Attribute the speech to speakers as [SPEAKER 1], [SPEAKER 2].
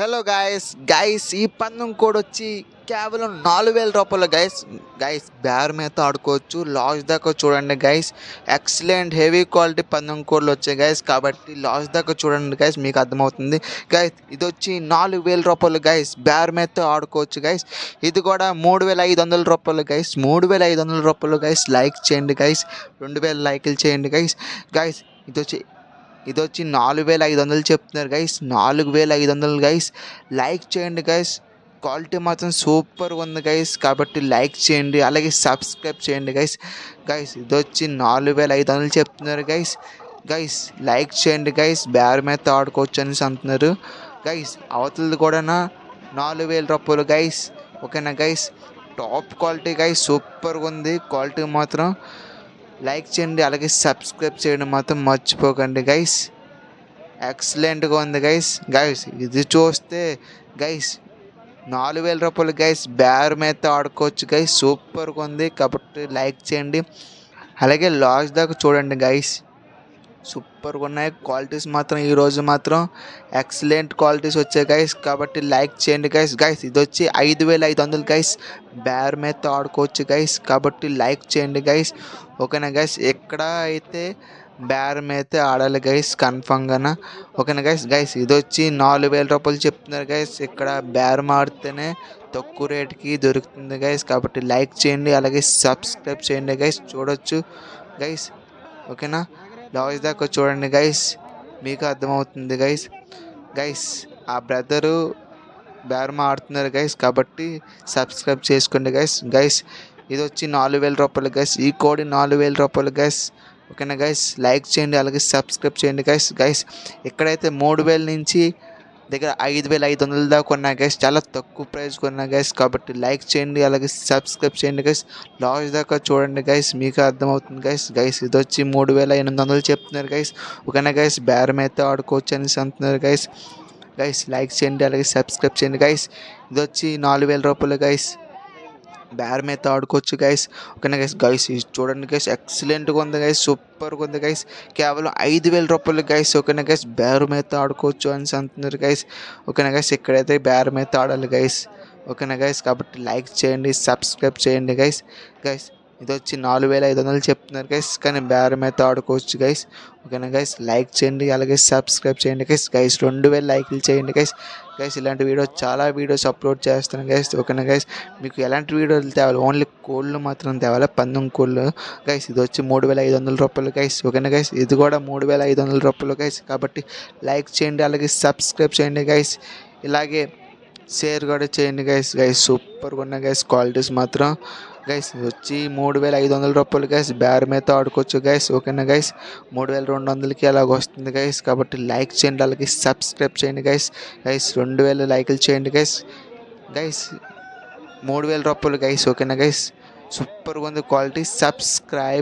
[SPEAKER 1] Hello guys ఈ పందెం code వచ్చి కేవలం 4,000 రూపాయలు గైస్ బేరమేతో ఆడుకోవచ్చు. లాస్ట్ దాకా చూడండి గైస్. ఎక్సలెంట్ హెవీ క్వాలిటీ పందెం కోడ్లు వచ్చాయి గైస్. కాబట్టి లాస్ట్ దాకా చూడండి గైస్, మీకు అర్థమవుతుంది గైస్. ఇది వచ్చి 4,000 రూపాయలు గైస్. బేరమేతో ఆడుకోవచ్చు గైస్. ఇది కూడా 3,500 రూపాయలు గైస్. 3,500 రూపాయలు గైస్. లైక్ చేయండి గైస్. 2,000 లైకులు చేయండి గైస్. గైస్ ఇది వచ్చి 4,500 చెప్తున్నారు గైస్. 4,500 గైస్. లైక్ చేయండి గైస్. క్వాలిటీ మాత్రం సూపర్గా ఉంది గైస్. కాబట్టి లైక్ చేయండి, అలాగే సబ్స్క్రైబ్ చేయండి గైస్. ఇది వచ్చి 4,500 చెప్తున్నారు గైస్. లైక్ చేయండి గైస్. బేరమేతో ఆడుకోవచ్చు అనేసి అంటున్నారు గైస్. అవతలది కూడా 4,000 రూపాయలు గైస్. ఓకేనా గైస్. Top quality guys. సూపర్గా ఉంది క్వాలిటీ మాత్రం. లైక్ చేయండి, అలాగే సబ్స్క్రైబ్ చేయడం మాత్రం మర్చిపోకండి గైస్. ఎక్సలెంట్గా ఉంది గైస్. ఇది చూస్తే గైస్ 4,000 రూపాయలు గైస్. బేరమేతో ఆడుకోవచ్చు గైస్. సూపర్గా ఉంది. కాబట్టి లైక్ చేయండి, అలాగే లాస్ట్ దాకా చూడండి గైస్. సూపర్గా ఉన్నాయి క్వాలిటీస్ మాత్రం. ఈరోజు మాత్రం ఎక్సలెంట్ క్వాలిటీస్ వచ్చాయి గైస్. కాబట్టి లైక్ చేయండి గైస్. ఇది వచ్చి 5,500 గైస్. బేరమేతో ఆడుకోవచ్చు గైస్. కాబట్టి లైక్ చేయండి గైస్. ఓకేనా గైస్. ఎక్కడ అయితే బేరమైతే ఆడాలి గైస్ కన్ఫామ్గా. ఓకేనా గైస్. ఇది వచ్చి 4,000 రూపాయలు చెప్తున్నారు గైస్. ఇక్కడ బేరం ఆడితేనే తక్కువ రేటుకి దొరుకుతుంది గైస్. కాబట్టి లైక్ చేయండి, అలాగే సబ్స్క్రైబ్ చేయండి గైస్. చూడొచ్చు గైస్. ఓకేనా. లాస్ట్ దాకా చూడండి గైస్, మీకు అర్థమవుతుంది గైస్. ఆ బ్రదరు బేరం ఆడుతున్నారు గైస్. కాబట్టి సబ్స్క్రైబ్ చేసుకోండి గైస్. ఇది వచ్చి 4,000 రూపాయలు గైస్. ఈ కోడి 4,000 రూపాయలు గైస్. ఓకేనా గైస్. లైక్ చేయండి, అలాగే సబ్స్క్రైబ్ చేయండి గైస్. ఎక్కడైతే 3,000 నుంచి దగ్గర 5,500 దాకా ఉన్నాయి గైస్. చాలా తక్కువ ప్రైస్ కొన్నా గైస్. కాబట్టి లైక్ చేయండి, అలాగే సబ్స్క్రైబ్ చేయండి గైస్. లాస్ట్ దాకా చూడండి గైస్, మీకు అర్థమవుతుంది గైస్. ఇది వచ్చి 3,800 చెప్తున్నారు గైస్. ఓకేనా గైస్. బేరమైతే ఆడుకోవచ్చు అనేసి అంటున్నారు గైస్. లైక్ చేయండి, అలాగే సబ్స్క్రైబ్ చేయండి గైస్. ఇది వచ్చి 4,000 రూపాయలు గైస్. బేరమైతే ఆడుకోవచ్చు గైస్. ఓకేనా గైస్. ఇది చూడండి గైస్. ఎక్సలెంట్గా ఉంది గైస్. సూపర్గా ఉంది గైస్. కేవలం 5,000 రూపాయలు గైస్. ఓకేనా గైస్. బేరమైతే ఆడుకోవచ్చు అనేసి అంటున్నారు గైస్. ఓకేనా గైస్. ఇక్కడైతే బేరమైతే ఆడాలి గైస్. ఓకేనా గైస్. కాబట్టి లైక్ చేయండి, సబ్స్క్రైబ్ చేయండి గైస్. ఇది వచ్చి 4,500 చెప్తున్నారు గైస్. కానీ బేరమైతే ఆడుకోవచ్చు గైస్. ఓకేనా గైస్. లైక్ చేయండి, అలాగే సబ్స్క్రైబ్ చేయండి గైస్. 2,000 లైకులు చేయండి గైస్. ఇలాంటి చాలా వీడియోస్ అప్లోడ్ చేస్తాను గైస్. ఓకేనా గైస్. మీకు ఎలాంటి వీడియోలు తేవాలి, ఓన్లీ కోళ్ళు మాత్రం తేవాలి, పందెం కోళ్ళు గైస్. ఇది వచ్చి 3,500 రూపాయలు గైస్. ఓకేనా గైస్. ఇది కూడా 3,500 రూపాయలు గైస్. కాబట్టి లైక్ చేయండి, అలాగే సబ్స్క్రైబ్ చేయండి గైస్. ఇలాగే షేర్ కూడా చేయండి గైస్. సూపర్గా ఉన్నాయి గైస్ క్వాలిటీస్ మాత్రం గైస్. వచ్చి 3,500 రూపాయలు గైస్. బేరమైతే ఆడుకోవచ్చు గైస్. ఓకేనా గైస్. 3,200కి అలాగ వస్తుంది గైస్. కాబట్టి లైక్ చేయండి, అలాగే సబ్స్క్రైబ్ చేయండి గైస్. 2,000 లైకులు చేయండి గైస్. 3,000 రూపాయలు గైస్. ఓకేనా గైస్. సూపర్గా ఉంది క్వాలిటీ. సబ్స్క్రైబ్.